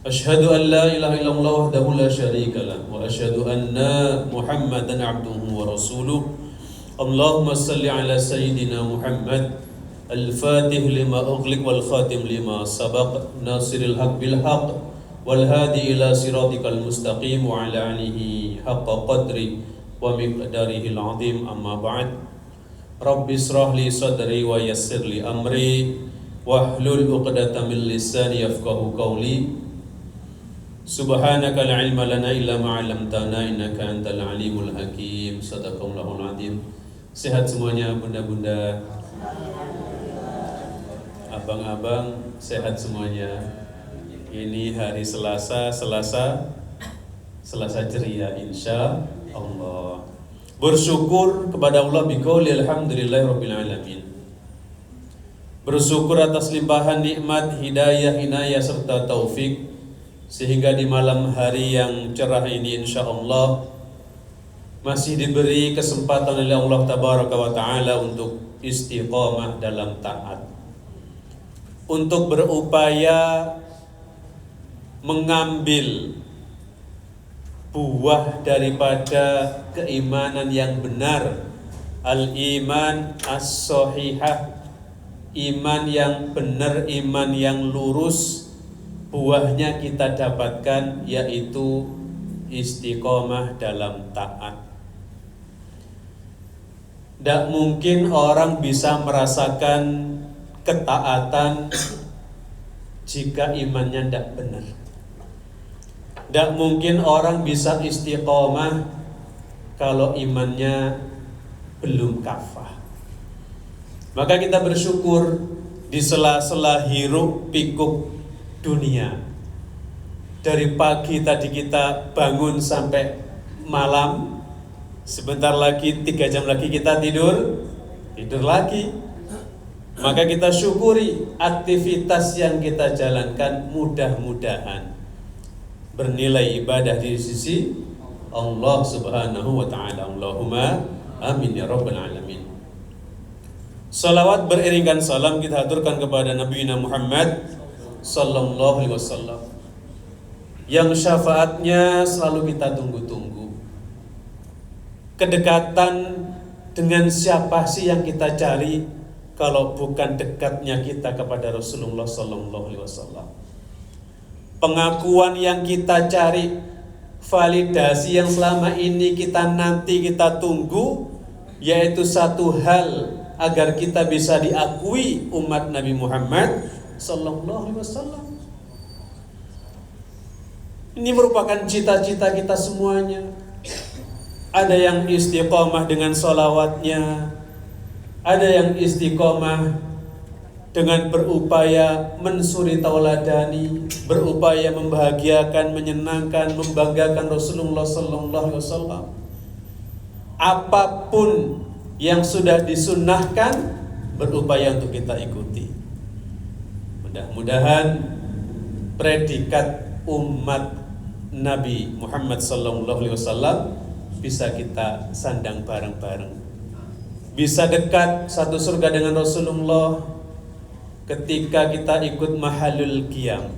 Asyhadu an la ilaha illallah wahdahu la syarika lah wa asyhadu anna Muhammadan abduhu wa rasuluh. Allahumma salli ala sayyidina Muhammad al-fatih lima ughliq wal khatim lima sabaq nasiril haq bil haq wal hadi ila siratikal mustaqim wa ala alihi haqqa qadri wa miqdarihi al-azim. Amma ba'd. Rabbi israh li sadri wa yassir li amri wahlul 'uqdatam min lisani yafqahu qawli. Subhanaka la ilma lana illa ma 'allamtana innaka antal alimul hakim. Shadaqallahul azim. Sehat semuanya bunda-bunda, abang-abang, sehat semuanya. Ini hari Selasa ceria insya Allah. Bersyukur kepada Allah biqauli alhamdulillahirabbil alamin. Bersyukur atas limpahan nikmat, hidayah, inayah serta taufik, sehingga di malam hari yang cerah ini insya Allah masih diberi kesempatan oleh Allah Tabaraka wa Ta'ala untuk istiqamah dalam taat, untuk berupaya mengambil buah daripada keimanan yang benar, al-iman as-sahihah, iman yang benar, iman yang lurus. Buahnya kita dapatkan yaitu istiqomah dalam taat. Tidak mungkin orang bisa merasakan ketaatan jika imannya tidak benar. Tidak mungkin orang bisa istiqomah kalau imannya belum kafah. Maka kita bersyukur di sela-sela hiruk pikuk dunia. Dari pagi tadi kita bangun sampai malam, sebentar lagi 3 jam lagi kita tidur lagi. Maka kita syukuri aktivitas yang kita jalankan, mudah-mudahan bernilai ibadah di sisi Allah Subhanahu wa Ta'ala. Allahumma amin ya rabbal alamin. Salawat beriringan salam kita haturkan kepada Nabi Muhammad sallallahu alaihi wasallam, yang syafaatnya selalu kita tunggu-tunggu. Kedekatan dengan siapa sih yang kita cari kalau bukan dekatnya kita kepada Rasulullah sallallahu alaihi wasallam? Pengakuan yang kita cari, validasi yang selama ini kita nanti kita tunggu, yaitu satu hal agar kita bisa diakui umat Nabi Muhammad sallallahu alaihi wasallam. Ini merupakan cita-cita kita semuanya. Ada yang istiqomah dengan sholawatnya, ada yang istiqomah dengan berupaya mensuri tauladani, berupaya membahagiakan, menyenangkan, membanggakan Rasulullah sallallahu alaihi wasallam. Apapun yang sudah disunnahkan, berupaya untuk kita ikuti. Mudah-mudahan predikat umat Nabi Muhammad sallallahu alaihi wasallam bisa kita sandang bareng-bareng. Bisa dekat satu surga dengan Rasulullah ketika kita ikut mahalul qiyam.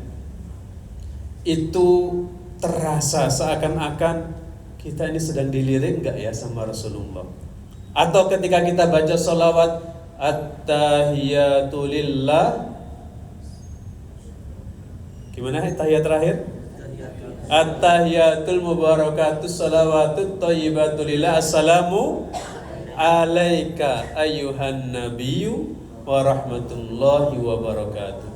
Itu terasa seakan-akan kita ini sedang dilirik enggak ya sama Rasulullah. Atau ketika kita baca sholawat at-tahiyatu lillah, gimana tahiyat terakhir? At-tahiyatul mubarakatus salawatut thayyibatu lillah, assalamu alaika ayyuhan nabiyyu wa rahmatullahi wa barakatuh.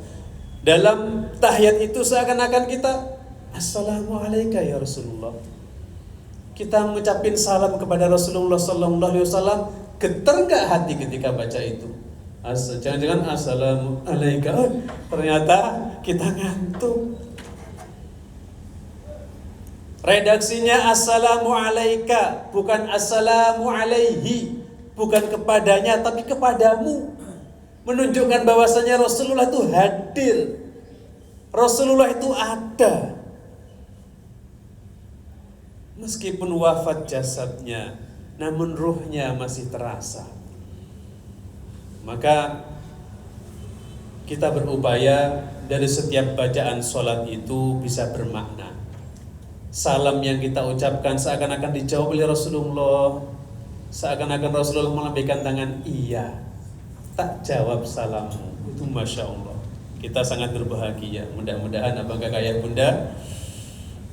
Dalam tahiyat itu seakan-akan kita assalamu alaika ya Rasulullah. Kita mengucapin salam kepada Rasulullah sallallahu alaihi wasallam. Getar enggak hati ketika baca itu? Jangan-jangan assalamu alaika, ternyata kita ngantuk. Redaksinya assalamu alaika, bukan assalamu alaihi, bukan kepadanya tapi kepadamu. Menunjukkan bahwasanya Rasulullah itu hadir, Rasulullah itu ada. Meskipun wafat jasadnya, namun ruhnya masih terasa. Maka kita berupaya dari setiap bacaan sholat itu bisa bermakna. Salam yang kita ucapkan seakan-akan dijawab oleh Rasulullah, seakan-akan Rasulullah melambaikan tangan, iya, tak jawab salammu. Itu Masya Allah. Kita sangat berbahagia. Mudah-mudahan abang kakak ayah bunda,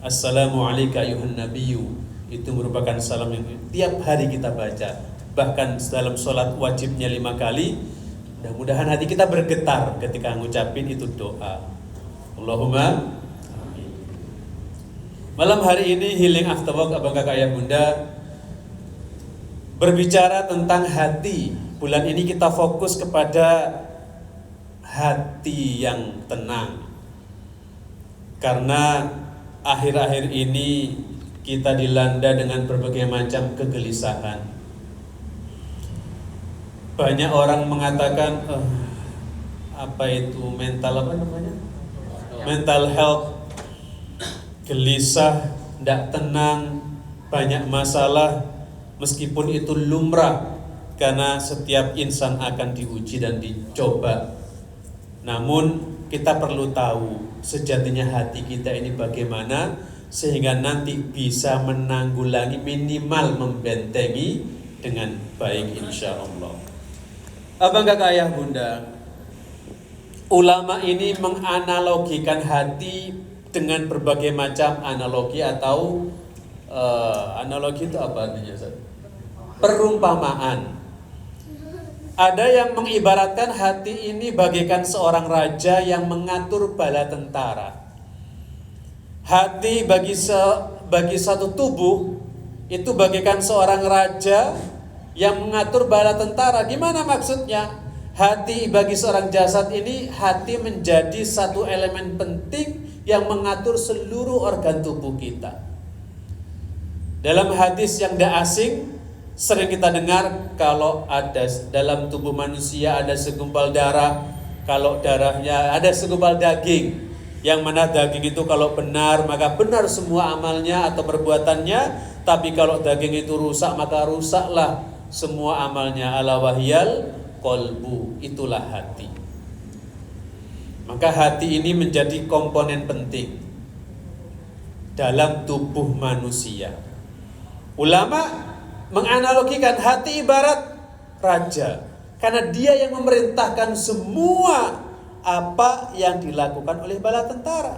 Assalamualaikum ayuhan nabiyyu, itu merupakan salam yang tiap hari kita baca. Bahkan dalam sholat wajibnya 5 kali. Mudah-mudahan hati kita bergetar ketika ngucapin itu doa. Allahumma amin. Malam hari ini Healing After Work abang kakak ayah bunda berbicara tentang hati. Bulan ini kita fokus kepada hati yang tenang. Karena akhir-akhir ini kita dilanda dengan berbagai macam kegelisahan. Banyak orang mengatakan apa itu mental apa namanya? Mental health, gelisah, tidak tenang, banyak masalah, meskipun itu lumrah karena setiap insan akan diuji dan dicoba. Namun kita perlu tahu sejatinya hati kita ini bagaimana sehingga nanti bisa menanggulangi, minimal membentengi dengan baik insya Allah. Abang kakak ayah bunda, ulama ini menganalogikan hati dengan berbagai macam analogi atau analogi itu apa artinya? Perumpamaan. Ada yang mengibaratkan hati ini bagaikan seorang raja yang mengatur bala tentara. Hati bagi satu tubuh itu bagaikan seorang raja yang mengatur bala tentara. Gimana maksudnya? Hati bagi seorang jasad ini, hati menjadi satu elemen penting yang mengatur seluruh organ tubuh kita. Dalam hadis yang tidak asing, sering kita dengar kalau ada dalam tubuh manusia ada segumpal darah, kalau darahnya ada segumpal daging. Yang mana daging itu kalau benar maka benar semua amalnya atau perbuatannya, tapi kalau daging itu rusak maka rusaklah semua amalnya. Ala wahyal qalbu, itulah hati. Maka hati ini menjadi komponen penting dalam tubuh manusia. Ulama menganalogikan hati ibarat raja, karena dia yang memerintahkan semua apa yang dilakukan oleh bala tentara.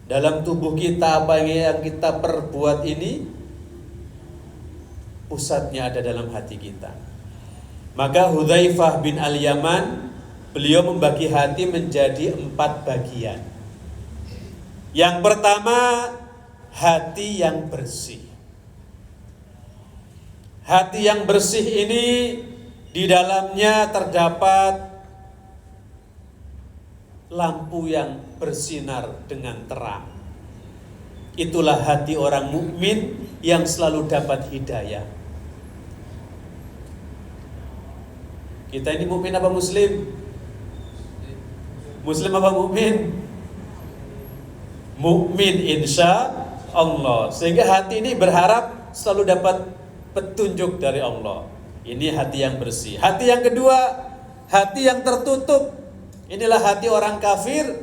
Dalam tubuh kita, apa yang kita perbuat ini pusatnya ada dalam hati kita. Maka Hudzaifah bin Al-Yaman, beliau membagi hati menjadi 4 bagian. Yang pertama, hati yang bersih. Hati yang bersih ini di dalamnya terdapat lampu yang bersinar dengan terang. Itulah hati orang mukmin yang selalu dapat hidayah. Kita ini mukmin apa muslim? Muslim apa mukmin? Mukmin insya Allah. Sehingga hati ini berharap selalu dapat petunjuk dari Allah. Ini hati yang bersih. Hati yang kedua, hati yang tertutup. Inilah hati orang kafir,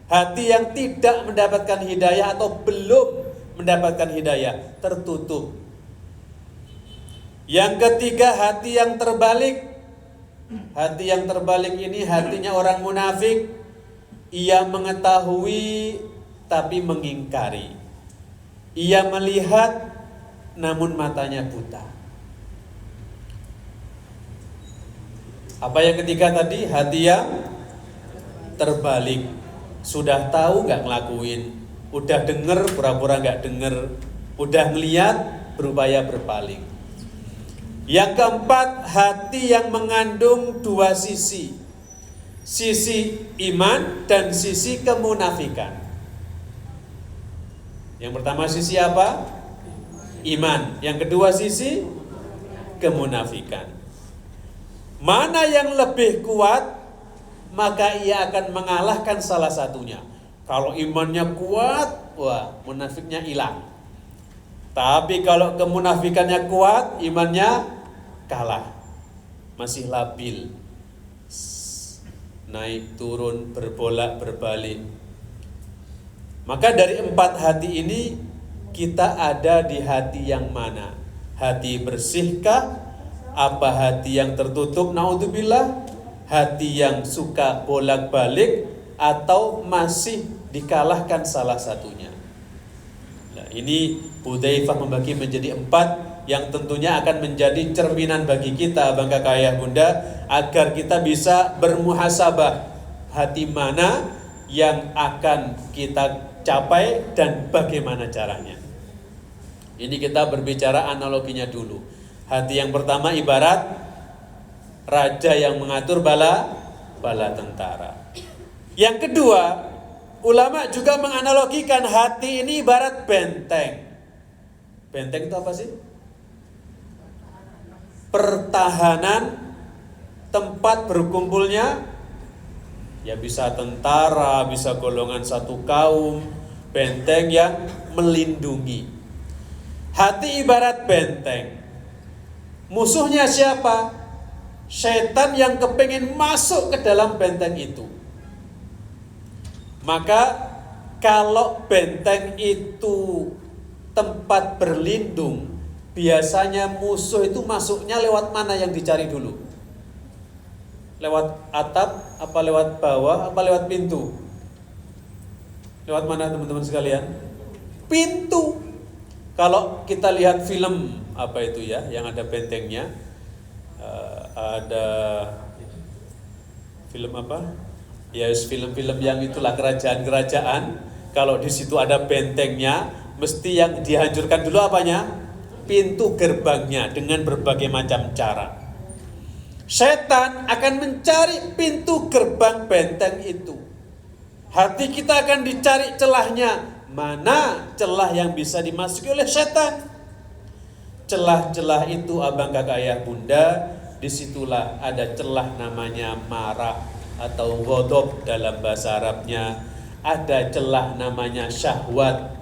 hati yang tidak mendapatkan hidayah atau belum mendapatkan hidayah, tertutup. Yang ketiga, hati yang terbalik. Hati yang terbalik ini hatinya orang munafik. Ia mengetahui tapi mengingkari. Ia melihat namun matanya buta. Apa yang ketiga tadi? Hati yang terbalik. Sudah tahu gak ngelakuin, udah denger pura-pura gak denger, udah ngeliat berupaya berpaling. Yang keempat, hati yang mengandung 2 sisi. Sisi iman dan sisi kemunafikan. Yang pertama sisi apa? Iman. Yang kedua sisi kemunafikan. Mana yang lebih kuat, maka ia akan mengalahkan salah satunya. Kalau imannya kuat, wah, munafiknya hilang. Tapi kalau kemunafikannya kuat, imannya kalah, masih labil. naik turun, berbolak berbalik. Maka dari 4 hati ini kita ada di hati yang mana? Hati bersihkah? Apa hati yang tertutup? Naudzubillah. Hati yang suka bolak-balik atau masih dikalahkan salah satunya. Nah, ini Hudzaifah membagi menjadi 4 yang tentunya akan menjadi cerminan bagi kita, Abang Kakak Ayah Bunda, agar kita bisa bermuhasabah hati mana yang akan kita capai dan bagaimana caranya. Ini kita berbicara analoginya dulu. Hati yang pertama ibarat raja yang mengatur bala tentara. Yang kedua, ulama juga menganalogikan hati ini ibarat benteng. Benteng itu apa sih? Pertahanan tempat berkumpulnya, ya bisa tentara, bisa golongan satu kaum, benteng yang melindungi. Hati ibarat benteng. Musuhnya siapa? Setan yang kepingin masuk ke dalam benteng itu. Maka kalau benteng itu tempat berlindung, biasanya musuh itu masuknya lewat mana yang dicari dulu? Lewat atap, apa lewat bawah, apa lewat pintu? Lewat mana teman-teman sekalian? Pintu. Kalau kita lihat film apa itu ya, yang ada bentengnya, ada film apa? Ya, film-film yang itulah kerajaan-kerajaan. Kalau di situ ada bentengnya, mesti yang dihancurkan dulu apanya? Pintu gerbangnya dengan berbagai macam cara. Setan akan mencari pintu gerbang benteng itu. Hati kita akan dicari celahnya. Mana celah yang bisa dimasuki oleh setan? Celah-celah itu, Abang Kakak Ayah Bunda, disitulah ada celah namanya marah atau ghadab dalam bahasa Arabnya. Ada celah namanya syahwat.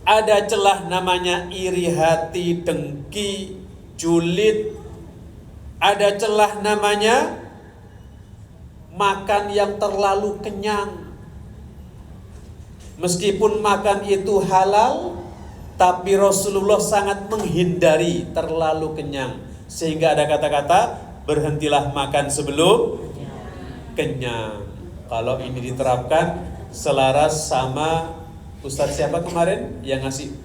Ada celah namanya iri hati, dengki, julid. Ada celah namanya makan yang terlalu kenyang. Meskipun makan itu halal, tapi Rasulullah sangat menghindari terlalu kenyang. Sehingga ada kata-kata, berhentilah makan sebelum kenyang. Kalau ini diterapkan selaras sama Ustadz siapa kemarin yang ngasih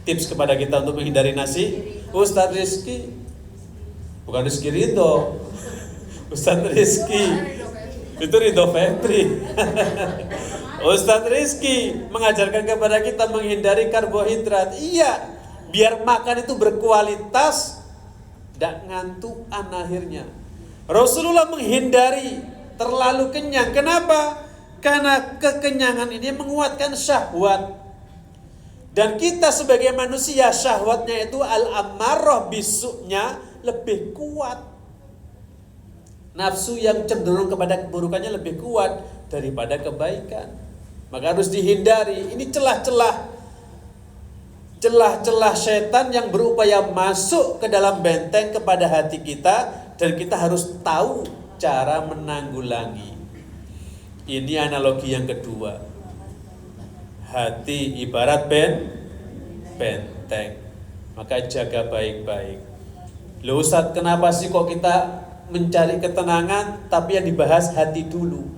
tips kepada kita untuk menghindari nasi? Ustadz Rizky. Bukan Rizky Ridho, Ustadz Rizky. Itu Ridho Febri. Ustadz Rizky mengajarkan kepada kita menghindari karbohidrat. Iya, biar makan itu berkualitas, tidak ngantukan akhirnya. Rasulullah menghindari terlalu kenyang. Kenapa? Karena kekenyangan ini menguatkan syahwat. Dan kita sebagai manusia, syahwatnya itu al-ammarah bisuknya lebih kuat. Nafsu yang cenderung kepada keburukannya lebih kuat daripada kebaikan. Maka harus dihindari. Ini celah-celah setan yang berupaya masuk ke dalam benteng kepada hati kita, dan kita harus tahu cara menanggulangi. Ini analogi yang kedua. Hati ibarat benteng. Maka jaga baik-baik. Loh Ustadz, kenapa sih kok kita mencari ketenangan tapi yang dibahas hati dulu?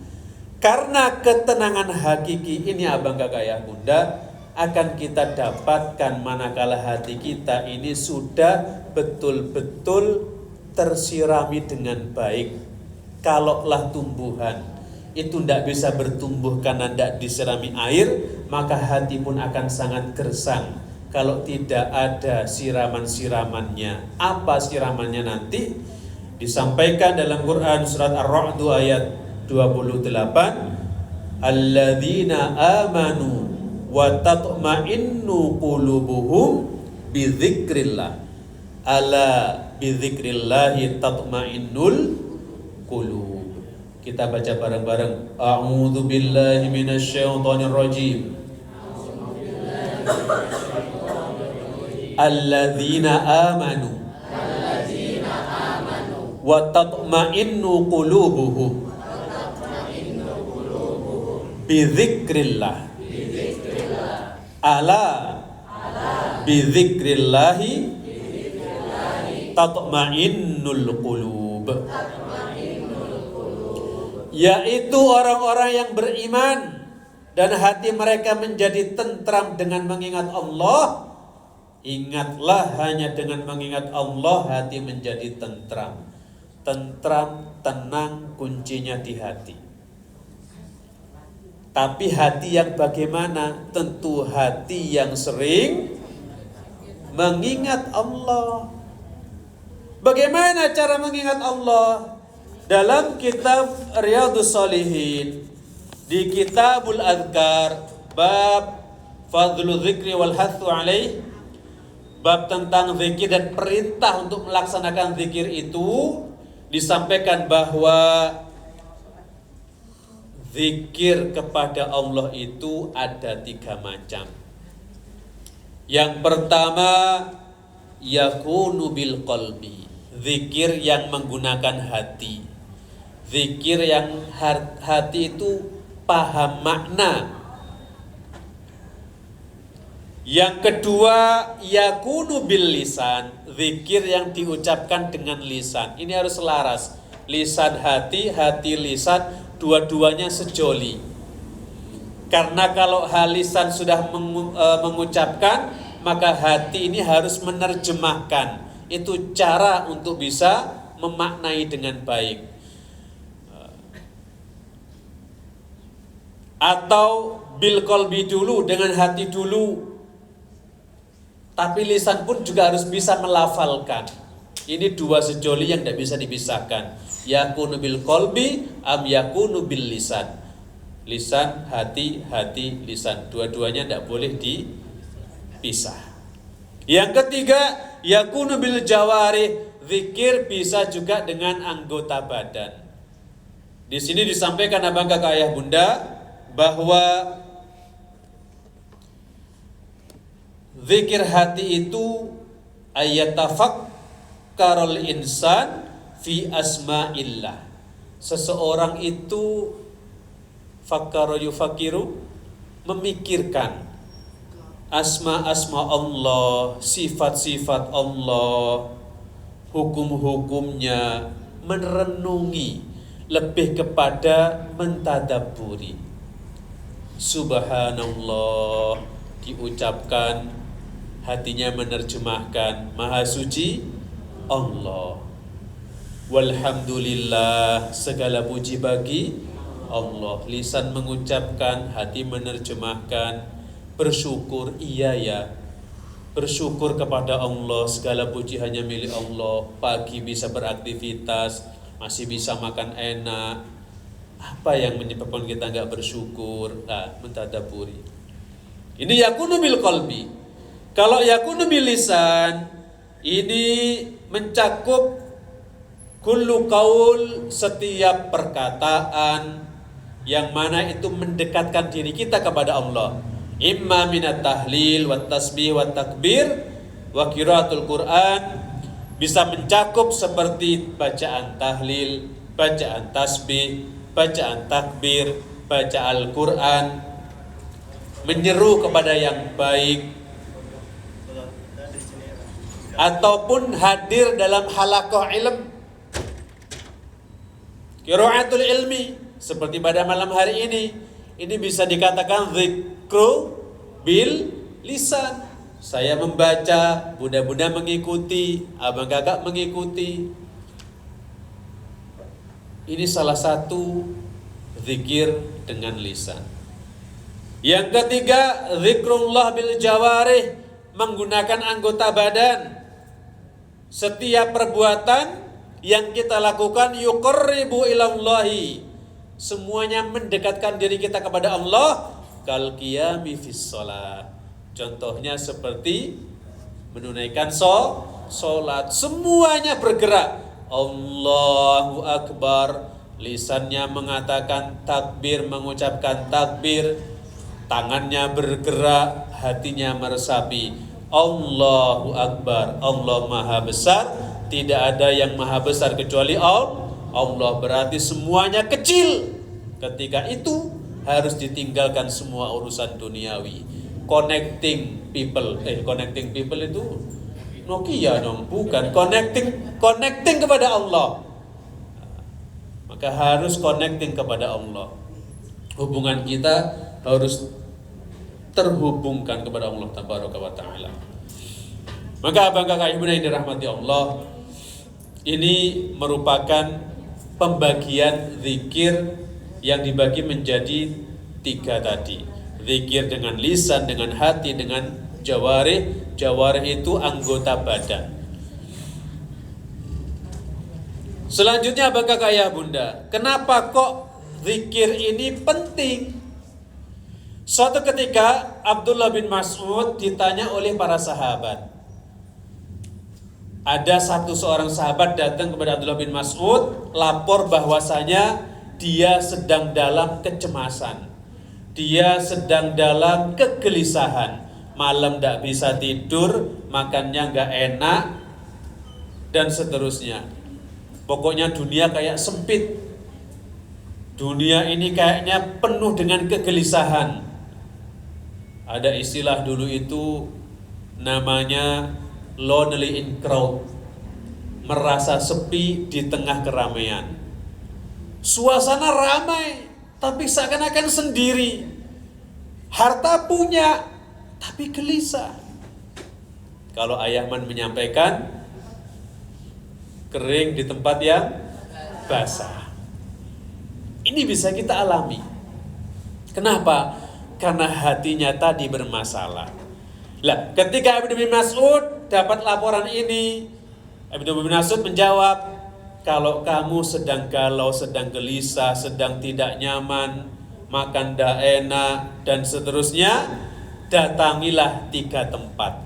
Karena ketenangan hakiki ini, Abang Kakak Ayah Bunda, akan kita dapatkan manakala hati kita ini sudah betul-betul tersirami dengan baik. Kalaulah tumbuhan itu tidak bisa bertumbuh karena tidak disirami air, maka hati pun akan sangat gersang kalau tidak ada siraman-siramannya. Apa siramannya nanti? Disampaikan dalam Quran surat Ar-Ra'd ayat 28, alladzina amanu wa tatma'innu qulubuhum bidzikrillah, ala bidzikrillahi tatma'innul qulub. Kita baca bareng-bareng. A'udzu billahi minasyaitonir rajim. Alladzina amanu wa tatma'innu qulubuhum Bidzikrillah. Ala bidzikrillahi tatma'innul qulub. Yaitu orang-orang yang beriman dan hati mereka menjadi tentram dengan mengingat Allah. Ingatlah, hanya dengan mengingat Allah hati menjadi tentram. Tentram, tenang, kuncinya di hati. Tapi hati yang bagaimana? Tentu hati yang sering mengingat Allah. Bagaimana cara mengingat Allah? Dalam kitab Riyadhus Shalihin, di Kitabul Adhkar, bab Fadlul Dzikri wal Hathu alaih, bab tentang zikir dan perintah untuk melaksanakan zikir itu, disampaikan bahwa zikir kepada Allah itu ada 3 macam. Yang pertama, yakunu bil qalbi, zikir yang menggunakan hati. Zikir yang hati itu paham makna. Yang kedua, yakunu bil lisan, zikir yang diucapkan dengan lisan. Ini harus selaras. Lisan hati, hati lisan, dua-duanya sejoli. Karena kalau lisan sudah mengucapkan, maka hati ini harus menerjemahkan. Itu cara untuk bisa memaknai dengan baik. Atau bil qalbi dulu, dengan hati dulu. Tapi lisan pun juga harus bisa melafalkan. Ini 2 sejoli yang tidak bisa dipisahkan. Yakunu bil qalbi am yakunu bil lisan. Lisan, hati, hati, lisan. Dua-duanya tidak boleh dipisah. Yang ketiga, yakunu bil jawari. Zikir bisa juga dengan anggota badan. Di sini disampaikan abang kakak ayah bunda bahwa zikir hati itu ayatafakkarul insan fi asma'illah. Seseorang itu fakkara yufakiru, memikirkan asma-asma Allah, sifat-sifat Allah, hukum-hukumnya, merenungi, lebih kepada mentadabburi. Subhanallah diucapkan, hatinya menerjemahkan, Maha Suci Allah. Walhamdulillah, segala puji bagi Allah. Lisan mengucapkan, hati menerjemahkan. Bersyukur, iya ya, bersyukur kepada Allah, segala puji hanya milik Allah. Pagi bisa beraktivitas, masih bisa makan enak. Apa yang menyebabkan kita enggak bersyukur? Mentadabburi. Ini yakunu bil qalbi. Kalau yakunu bil lisan, ini mencakup kullu qaul, setiap perkataan yang mana itu mendekatkan diri kita kepada Allah. Imma minat tahlil wa tasbih wa takbir wa qiraatul Quran, bisa mencakup seperti bacaan tahlil, bacaan tasbih, bacaan takbir, baca Al-Quran, menyeru kepada yang baik, ataupun hadir dalam halaqah ilm, qiraatul ilmi, seperti pada malam hari ini bisa dikatakan zikru bil lisan. Saya membaca, bunda-bunda mengikuti, abang kakak mengikuti. Ini salah satu zikir dengan lisan. Yang ketiga, zikrullah bil jawarih, menggunakan anggota badan. Setiap perbuatan yang kita lakukan yuqarribu ilallahi, semuanya mendekatkan diri kita kepada Allah. Kal qiyami fis shalah, contohnya seperti menunaikan sholat, semuanya bergerak. Allahu Akbar, lisannya mengatakan takbir, mengucapkan takbir, tangannya bergerak, hatinya meresapi. Allahu Akbar, Allah Maha Besar, tidak ada yang Maha Besar kecuali Allah. Berarti semuanya kecil. Ketika itu harus ditinggalkan semua urusan duniawi. Connecting people itu Nokia dong, bukan. Connecting kepada Allah. Maka harus connecting kepada Allah. Hubungan kita harus terhubungkan kepada Allah Tabaraka wa Ta'ala. Maka abang kakak ibu yang dirahmati Allah, ini merupakan pembagian zikir yang dibagi menjadi 3 tadi. Zikir dengan lisan, dengan hati, dengan jawarih. Jawarih itu anggota badan. Selanjutnya apakah ayah bunda, kenapa kok zikir ini penting? Suatu ketika Abdullah bin Mas'ud ditanya oleh para sahabat. Ada seorang sahabat datang kepada Abdullah bin Mas'ud, lapor bahwasanya dia sedang dalam kecemasan. Dia sedang dalam kegelisahan. Malam tidak bisa tidur, makannya nggak enak, dan seterusnya. Pokoknya dunia kayak sempit. Dunia ini kayaknya penuh dengan kegelisahan. Ada istilah dulu itu namanya lonely in crowd, merasa sepi di tengah keramaian. Suasana ramai, tapi seakan-akan sendiri. Harta punya, tapi gelisah. Kalau Ayahman menyampaikan, kering di tempat yang basah. Ini bisa kita alami. Kenapa? Karena hatinya tadi bermasalah. Lah, ketika Ibnu bin Mas'ud dapat laporan ini, Ibnu bin Mas'ud menjawab, kalau kamu sedang galau, sedang gelisah, sedang tidak nyaman, makan tidak enak, dan seterusnya, datangilah 3 tempat.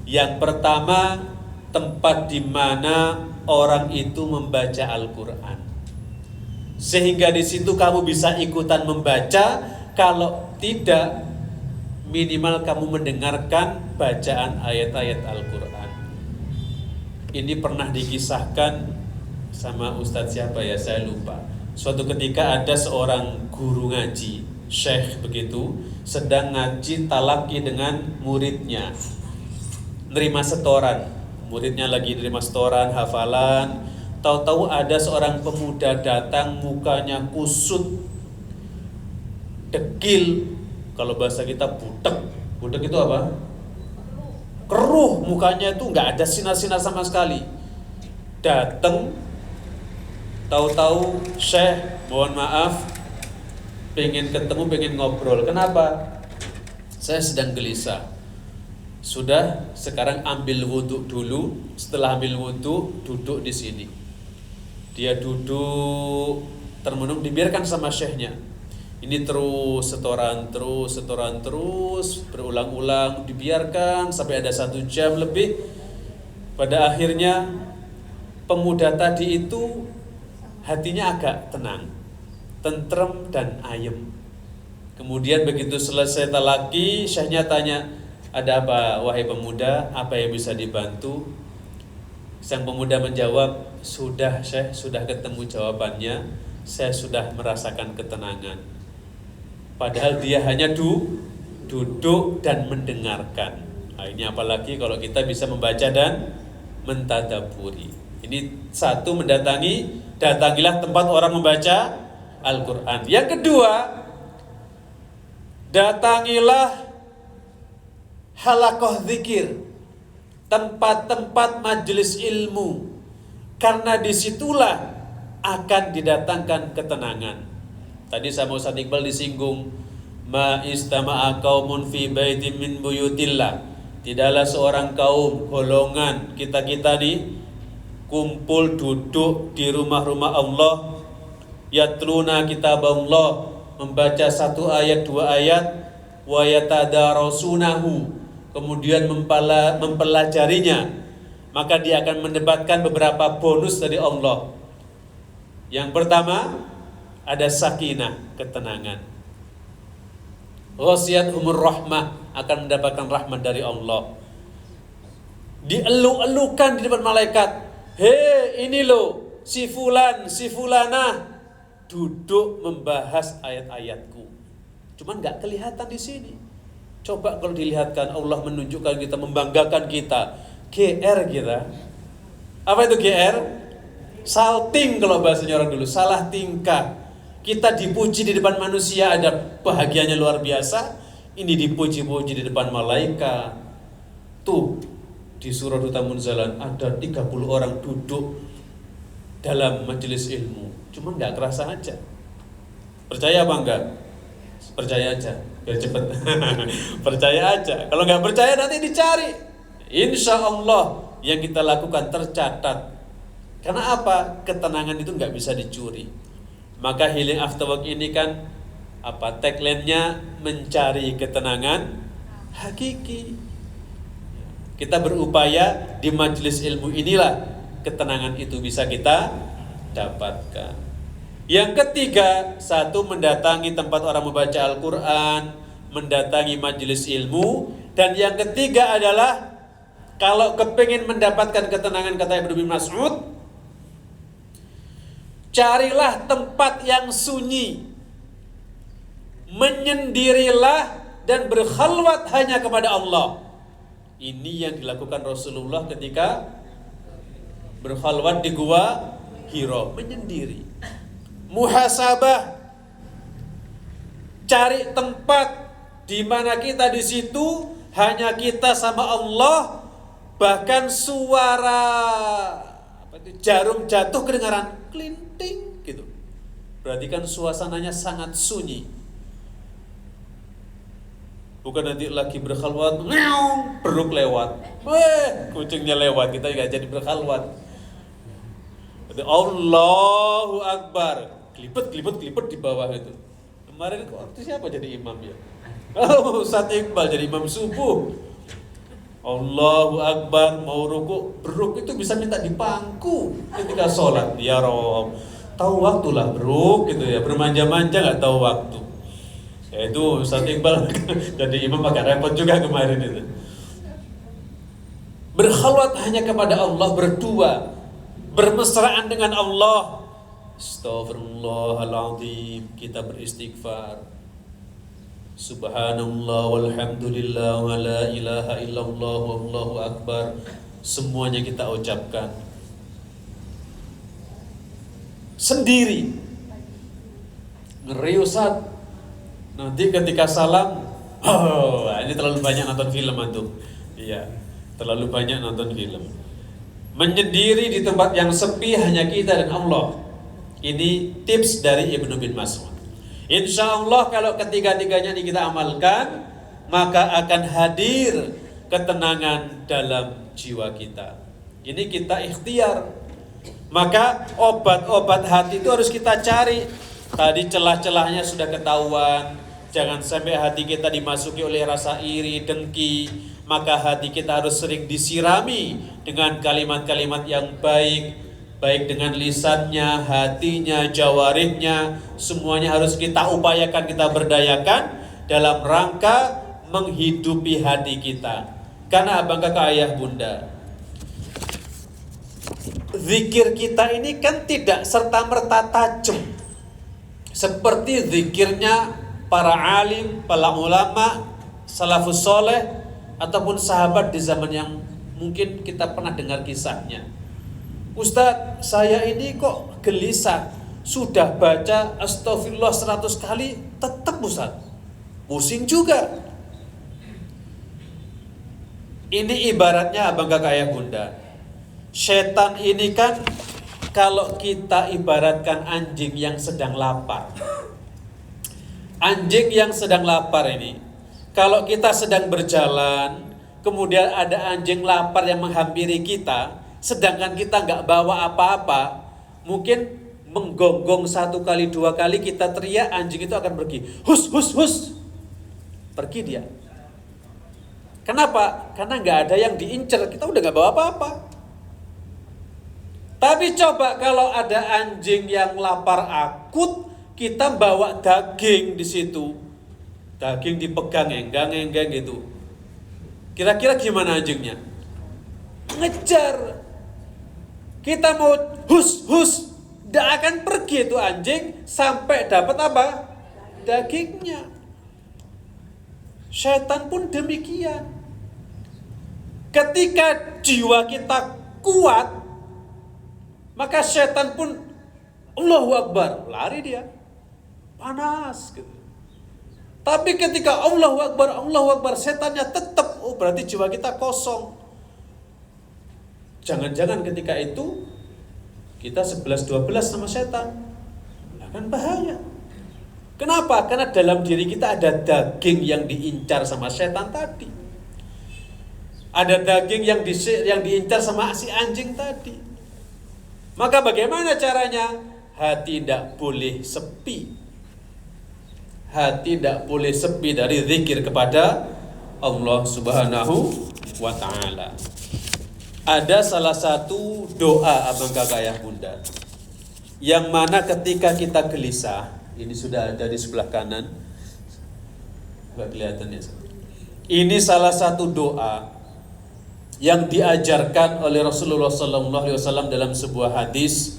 Yang pertama, tempat di mana orang itu membaca Al-Quran. Sehingga di situ kamu bisa ikutan membaca, kalau tidak, minimal kamu mendengarkan bacaan ayat-ayat Al-Quran. Ini pernah dikisahkan sama Ustadz siapa ya, saya lupa. Suatu ketika ada seorang guru ngaji, syekh begitu, sedang ngaji talaki dengan muridnya, nerima setoran. Muridnya lagi nerima setoran, hafalan. Tahu-tahu ada seorang pemuda datang, mukanya kusut, dekil. Kalau bahasa kita butek. Butek itu apa? Keruh, mukanya itu nggak ada sinar-sinar sama sekali. Datang, tahu-tahu syekh, mohon maaf, pengen ketemu, pengen ngobrol. Kenapa? Saya sedang gelisah. Sudah, sekarang ambil wudhu dulu. Setelah ambil wudhu, duduk di sini. Dia duduk termenung, dibiarkan sama syekhnya. Ini terus setoran terus berulang-ulang, dibiarkan sampai ada 1 jam lebih. Pada akhirnya pemuda tadi itu hatinya agak tenang, tentrem dan ayem. Kemudian begitu selesai talaki, syekhnya tanya, ada apa wahai pemuda, apa yang bisa dibantu? Sang pemuda menjawab, sudah syekh, sudah ketemu jawabannya, saya sudah merasakan ketenangan. Padahal dia hanya duduk dan mendengarkan. Nah, ini apalagi kalau kita bisa membaca dan mentadaburi. Ini satu, datangilah tempat orang membaca Al-Quran. Yang kedua, datangilah halaqah zikir, tempat-tempat majelis ilmu, karena disitulah akan didatangkan ketenangan. Tadi sama Ustaz Iqbal disinggung, ma istama'a qaumun fi baitin min buyutillah. Tidaklah seorang kaum, golongan kita nih kumpul duduk di rumah-rumah Allah, yatluna kitab Allah, membaca 1 ayat 2 ayat, wa yatadarasunahu, kemudian mempelajarinya, maka dia akan mendapatkan beberapa bonus dari Allah. Yang pertama, ada sakinah, ketenangan. Ghasiyatuhumur rahmah, akan mendapatkan rahmat dari Allah. Dielu-elukan di depan malaikat, hei ini loh, si fulan, si fulanah, duduk membahas ayat-ayatku. Cuman nggak kelihatan di sini. Coba kalau dilihatkan, Allah menunjukkan kita, membanggakan kita, GR kita. Apa itu GR? Salting kalau bahasanya orang dulu, salah tingkah. Kita dipuji di depan manusia, ada bahagianya luar biasa. Ini dipuji-puji di depan malaikat. Tuh, di surah Al-Munzalan ada 30 orang duduk dalam majelis ilmu. Cuman nggak kerasa aja. Percaya apa enggak? Percaya aja, biar cepet. Percaya aja. Kalau nggak percaya nanti dicari. Insya Allah yang kita lakukan tercatat. Karena apa? Ketenangan itu nggak bisa dicuri. Maka healing after work ini kan apa? Tagline-nya mencari ketenangan hakiki. Kita berupaya di majelis ilmu inilah ketenangan itu bisa kita dapatkan. Yang ketiga, satu, mendatangi tempat orang membaca Al-Quran, mendatangi majelis ilmu. Dan yang ketiga adalah, kalau kepingin mendapatkan ketenangan, kata Ibnu bin Mas'ud, carilah tempat yang sunyi, menyendirilah dan berkhalwat hanya kepada Allah. Ini yang dilakukan Rasulullah ketika berkhalwat di gua Hira, menyendiri. Muhasabah, cari tempat di mana kita di situ hanya kita sama Allah, bahkan suara jarum jatuh kedengaran klinting gitu. Berarti kan suasananya sangat sunyi. Bukan nanti lagi berkhalwat, beruk lewat, kucingnya lewat, kita nggak jadi berkhalwat. Allahu Akbar, kelipet di bawah itu. Kemarin waktu siapa jadi imam ya? Oh, Ustaz Iqbal jadi imam subuh. Allahu Akbar, mau ruku, beruk itu bisa minta di pangku ketika sholat. Ya Rob, tahu waktu lah beruk gitu ya, bermanja-manja nggak tahu waktu. Ya itu Ustaz Iqbal jadi imam agak repot juga kemarin itu. Berkhalwat hanya kepada Allah, berdua, bermesraan dengan Allah. Astaghfirullahaladzim, kita beristighfar. Subhanallah walhamdulillah wa la ilaha illallah wallahu akbar. Semuanya kita ucapkan sendiri. Ngeri Ustaz, nanti ketika salam, ini terlalu banyak nonton film antum. Iya, terlalu banyak nonton film. Menyendiri di tempat yang sepi hanya kita dan Allah. Ini tips dari Ibnu bin Mas'ud. Insya Allah kalau ketiga-tiganya ini kita amalkan, maka akan hadir ketenangan dalam jiwa kita. Ini kita ikhtiar. Maka obat-obat hati itu harus kita cari. Tadi celah-celahnya sudah ketahuan. Jangan sampai hati kita dimasuki oleh rasa iri, dengki. Maka hati kita harus sering disirami dengan kalimat-kalimat yang baik. Baik dengan lisannya, hatinya, jawarihnya, semuanya harus kita upayakan, kita berdayakan dalam rangka menghidupi hati kita. Karena abang kakak ayah bunda, zikir kita ini kan tidak serta-merta tajam seperti zikirnya para alim, para ulama, salafus soleh, ataupun sahabat di zaman yang mungkin kita pernah dengar kisahnya. Ustadz, saya ini kok gelisah, sudah baca astagfirullah 100 kali, tetap Ustadz, pusing juga. Ini ibaratnya abang kakak ayah bunda. Setan ini kan kalau kita ibaratkan anjing yang sedang lapar. Anjing yang sedang lapar ini, kalau kita sedang berjalan, kemudian ada anjing lapar yang menghampiri kita, sedangkan kita nggak bawa apa-apa, mungkin menggonggong 1 kali 2 kali kita teriak, anjing itu akan pergi. Hus, hus, hus. Pergi dia. Kenapa? Karena nggak ada yang diincer, kita udah nggak bawa apa-apa. Tapi coba kalau ada anjing yang lapar akut, kita bawa daging di situ. Daging dipegang, enggang gitu. Kira-kira gimana anjingnya? Ngejar. Kita mau hus, hus, Tidak akan pergi itu anjing sampai dapat apa? Dagingnya. Setan pun demikian. Ketika jiwa kita kuat, maka setan pun Allahu Akbar, lari dia. Panas gitu. Tapi ketika Allahu Akbar, setannya tetap, oh berarti jiwa kita kosong. Jangan-jangan ketika itu kita 11-12 sama setan. Akan bahaya. Kenapa? Karena dalam diri kita ada daging yang diincar sama setan tadi. Ada daging yang diincar sama si anjing tadi. Maka bagaimana caranya? Hati tidak boleh sepi. Hati tidak boleh sepi dari zikir kepada Allah Subhanahu wa ta'ala. Ada salah satu doa abang kakak ayah bunda, yang mana ketika kita gelisah, ini sudah ada di sebelah kanan, nggak kelihatan ya. Ini salah satu doa yang diajarkan oleh Rasulullah SAW dalam sebuah hadis.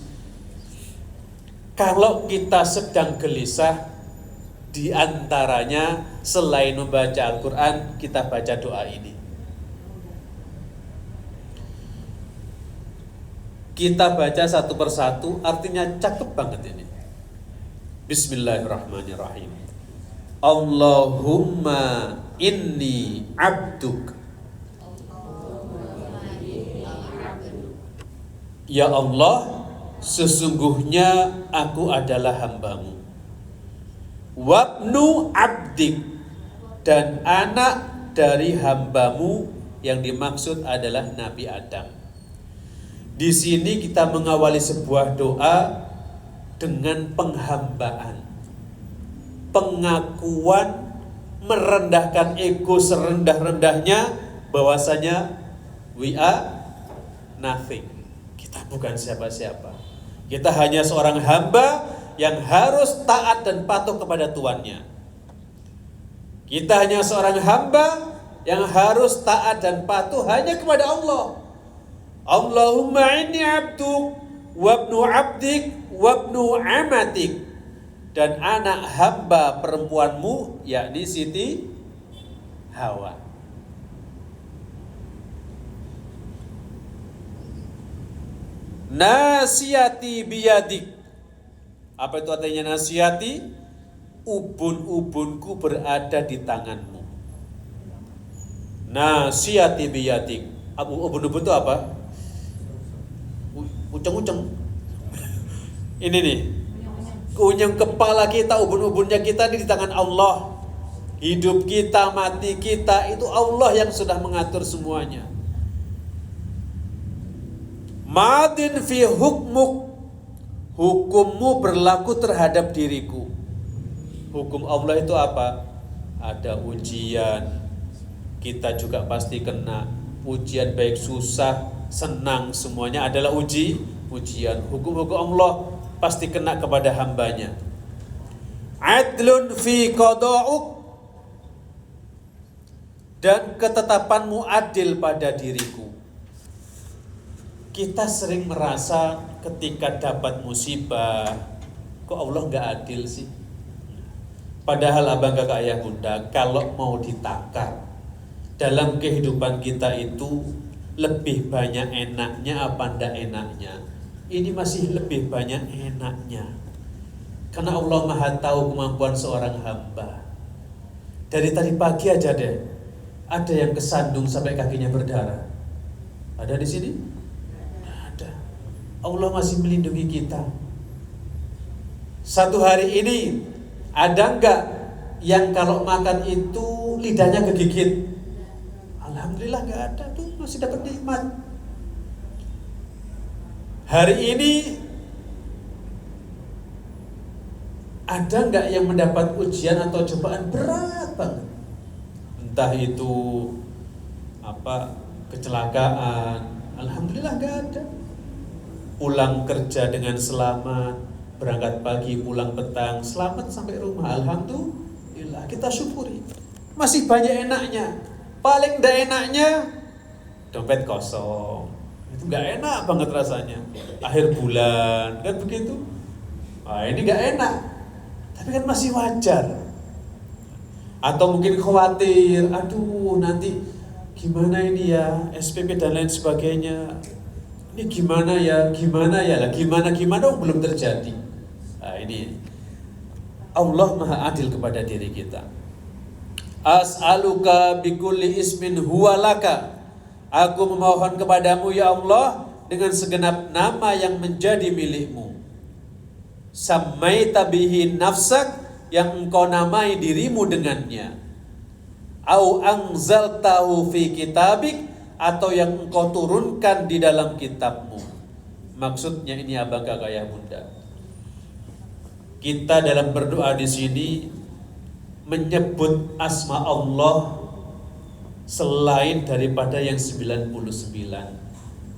Kalau kita sedang gelisah, di antaranya selain membaca Al-Quran, kita baca doa ini. Kita baca satu persatu, artinya cakep banget ini. Bismillahirrahmanirrahim. Allahumma inni abduk. Ya Allah, sesungguhnya aku adalah hambamu. Wabnu abdik, dan anak dari hambamu yang dimaksud adalah Nabi Adam. Di sini kita mengawali sebuah doa dengan penghambaan, pengakuan, merendahkan ego serendah-rendahnya bahwasanya we are nothing. Kita bukan siapa-siapa. Kita hanya seorang hamba yang harus taat dan patuh kepada Tuannya. Kita hanya seorang hamba yang harus taat dan patuh hanya kepada Allah. Allahumma inni abduk wabnu abdik wabnu amatik, dan anak hamba perempuanmu yakni Siti Hawa. Nasiyati biyadik. Apa itu artinya nasiyati? Ubun-ubunku berada di tanganmu. Nasiyati biyadik. Ubun-ubun itu apa? Uceng-uceng. Ini nih, unyeng kepala kita, ubun-ubunnya kita ini di tangan Allah. Hidup kita, mati kita, itu Allah yang sudah mengatur semuanya. Madin fi hukmuk, hukummu berlaku terhadap diriku. Hukum Allah itu apa? Ada ujian, kita juga pasti kena ujian, baik susah, senang, semuanya adalah ujian. Hukum-hukum Allah pasti kena kepada hambanya. Adlun fi qada'uk, dan ketetapanmu adil pada diriku. Kita sering merasa ketika dapat musibah, kok Allah gak adil sih? Padahal abang kakak ayah bunda, kalau mau ditakar dalam kehidupan kita itu lebih banyak enaknya apa ndak enaknya? Ini masih lebih banyak enaknya. Karena Allah Maha tahu kemampuan seorang hamba. Dari tadi pagi aja deh, ada yang kesandung sampai kakinya berdarah. Ada di sini? Ada. Allah masih melindungi kita. Satu hari ini ada enggak yang kalau makan itu lidahnya kegigit? Alhamdulillah enggak ada, tuh masih dapat nikmat. Hari ini ada enggak yang mendapat ujian atau cobaan berat banget? Entah itu kecelakaan, alhamdulillah enggak ada. Pulang kerja dengan selamat, berangkat pagi, pulang petang, selamat sampai rumah, alhamdulillah, kita syukuri. Masih banyak enaknya. Paling enggak enaknya dompet kosong, Itu nggak enak banget rasanya. Akhir bulan kan begitu. Nah, ini nggak enak, tapi kan masih wajar. Atau mungkin khawatir, aduh nanti gimana ini ya, SPP dan lain sebagainya. Ini gimana ya lah, gimana belum terjadi. Nah, ini Allah Maha Adil kepada diri kita. As'aluka bikulli ismin huwalaka. Aku memohon kepadamu ya Allah dengan segenap nama yang menjadi milikmu. Sammaita bihi nafsak, yang engkau namai dirimu dengannya. Au anzaltahu fi kitabik, atau yang engkau turunkan di dalam kitabmu. Maksudnya ini abang kakak ayah bunda. Kita dalam berdoa di sini menyebut asma Allah selain daripada yang 99.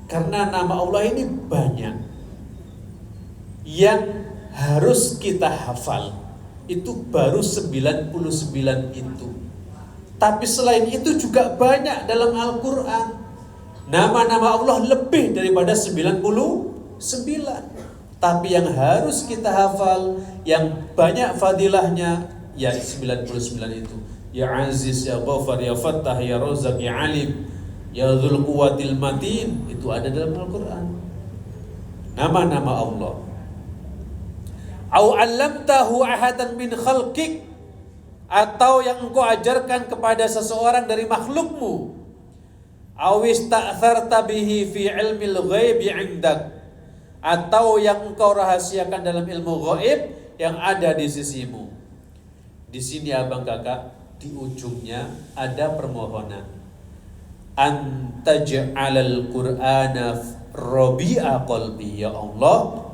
Karena nama Allah ini banyak. Yang harus kita hafal itu baru 99 itu. Tapi selain itu juga banyak dalam Al-Quran. Nama-nama Allah lebih daripada 99. Tapi yang harus kita hafal, yang banyak fadilahnya, ya 99 itu. Ya Aziz, Ya Ghafar, Ya Fattah, Ya Razak, Ya Alim, Ya Dzul Quwwatil Matin. Itu ada dalam Al-Quran. Nama-nama Allah. Au 'allamtahu ahadan min khalqik, atau yang engkau ajarkan kepada seseorang dari makhlukmu. Au ista'tharta bihi fi ilmil ghaibi 'indak, atau yang engkau rahasiakan dalam ilmu ghaib yang ada di sisimu. Di sini abang kakak, di ujungnya ada permohonan. Antaj'alal Qur'ana rabi'a qalbi, ya Allah,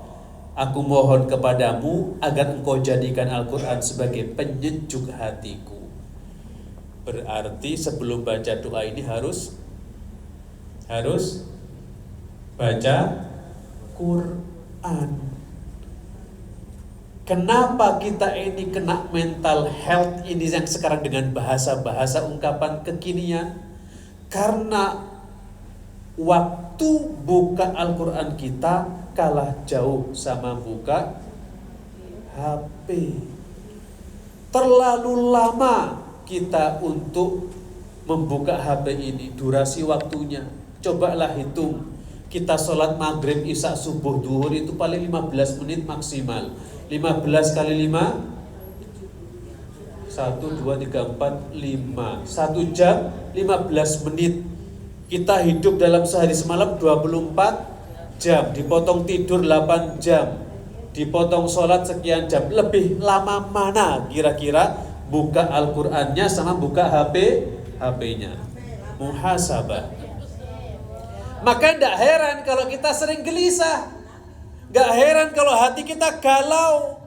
aku mohon kepadamu agar engkau jadikan Al-Quran sebagai penyejuk hatiku. Berarti sebelum baca doa ini harus baca Quran. Kenapa kita ini kena mental health ini yang sekarang dengan bahasa-bahasa ungkapan kekinian? Karena waktu buka Al-Quran kita kalah jauh sama buka HP. Terlalu lama kita untuk membuka HP ini, durasi waktunya. Cobalah hitung. Kita sholat maghrib, isya, subuh, duhur itu paling 15 menit maksimal. 15 kali 5 1, 2, 3, 4, 5 1 jam 15 menit. Kita hidup dalam sehari semalam 24 jam, dipotong tidur 8 jam, dipotong sholat sekian jam. Lebih lama mana kira-kira buka Al-Qur'annya sama buka HP-nya? Muhasabah. Maka tidak heran kalau kita sering gelisah, gak heran kalau hati kita galau,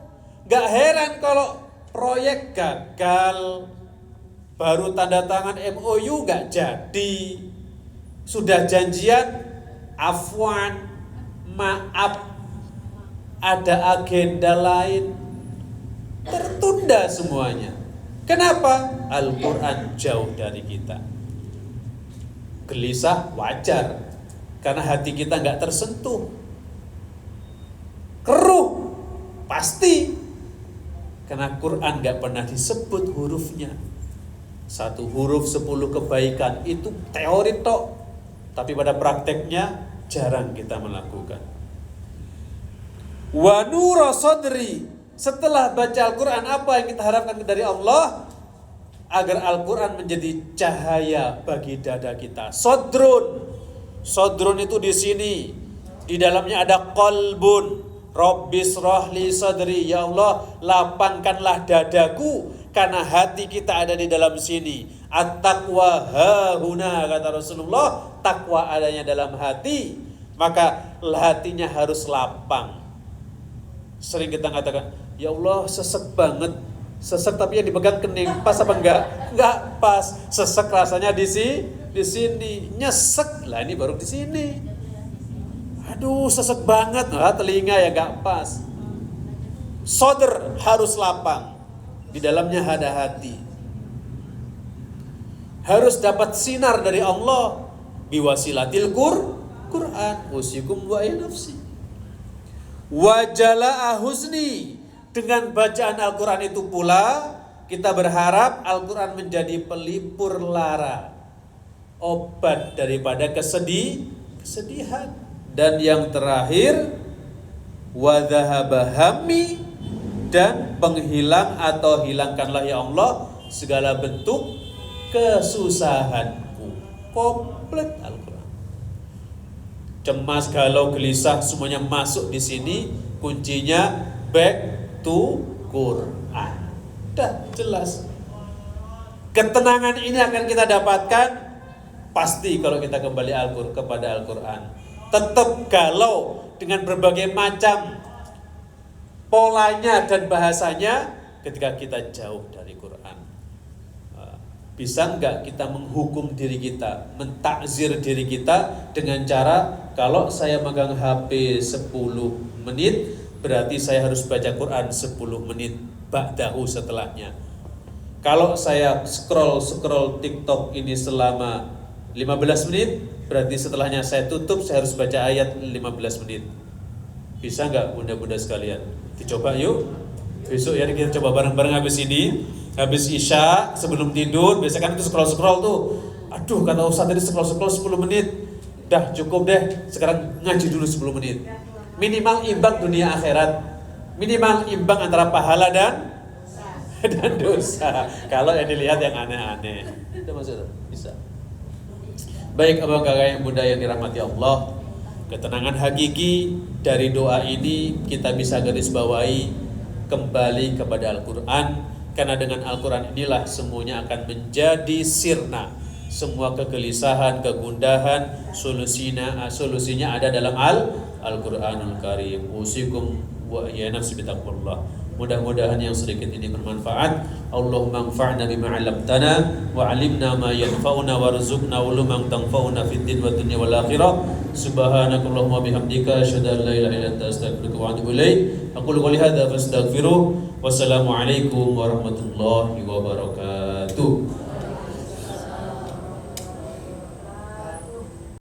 gak heran kalau proyek gagal, baru tanda tangan MOU gak jadi, sudah janjian afwan, maaf, ada agenda lain, tertunda semuanya. Kenapa? Al-Quran jauh dari kita. Gelisah wajar, karena hati kita gak tersentuh. Keruh pasti, karena Quran gak pernah disebut hurufnya. 1 huruf 10 kebaikan, itu teori tok, tapi pada prakteknya jarang kita melakukan. Wa nura sadri, setelah baca Al-Quran apa yang kita harapkan dari Allah? Agar Al-Quran menjadi cahaya bagi dada kita. Sodrun itu di sini, di dalamnya ada qalbun. Rabbis rohli sadri, ya Allah lapangkanlah dadaku, karena hati kita ada di dalam sini. At-taqwa hahuna, kata Rasulullah, takwa adanya dalam hati, maka hatinya harus lapang. Sering kita katakan, ya Allah sesek banget, sesek tapi yang dipegang kening, pas apa enggak? Enggak pas. Sesek rasanya di sini, nyesek lah ini baru di sini. Aduh sesek banget, telinga ya enggak pas. Sodr harus lapang, di dalamnya ada hati. Harus dapat sinar dari Allah biwasilatil Quran. Usikum wa ya nafsi. Wajala'a husni. Dengan bacaan Al-Quran itu pula kita berharap Al-Quran menjadi pelipur lara, obat daripada kesedihan. Dan yang terakhir, wadhahaba hammi, dan penghilang atau hilangkanlah ya Allah segala bentuk kesusahanku. Komplit Al-Quran. Cemas, galau, gelisah semuanya masuk di sini. Kuncinya back to Quran. Dah jelas. Ketenangan ini akan kita dapatkan pasti kalau kita kembali kepada Al-Quran. Tetap galau dengan berbagai macam polanya dan bahasanya ketika kita jauh dari Quran. Bisa enggak kita menghukum diri kita, mentakzir diri kita dengan cara kalau saya megang HP 10 menit berarti saya harus baca Quran 10 menit ba'dahu setelahnya. Kalau saya scroll TikTok ini selama 15 menit, berarti setelahnya saya tutup, saya harus baca ayat 15 menit. Bisa nggak bunda-bunda sekalian? Dicoba yuk. Besok ya kita coba bareng-bareng habis ini. Habis Isya, sebelum tidur, biasanya kan itu scroll tuh. Aduh, kata Ustaz tadi scroll 10 menit. Dah cukup deh, sekarang ngaji dulu 10 menit. Minimal imbang dunia akhirat. Minimal imbang antara pahala dan dosa. Kalau yang dilihat yang aneh-aneh. Itu maksudnya bisa. Baik abang kakak yang bunda yang dirahmati Allah, ketenangan hakiki dari doa ini kita bisa garis bawahi kembali kepada Al-Quran, karena dengan Al-Quran inilah semuanya akan menjadi sirna. Semua kegelisahan, kegundahan, solusinya ada dalam Al-Quranul Karim. Usikum wa ya nafsi bitaqwallah. Mudah-mudahan yang sedikit ini bermanfaat. Allahumma anfa'na bima 'allamtana wa 'allimna ma yanfa'una warzuqna uluman tanfa'una fid din wa dunya wal akhirah. Subhanakallahumma bihamdika asyhadu an la ilaha illa anta astaghfiruka wa atubu ilaik. Aqulu qouli hadza fastaghfiruh. Wassalamu alaikum warahmatullahi wabarakatuh.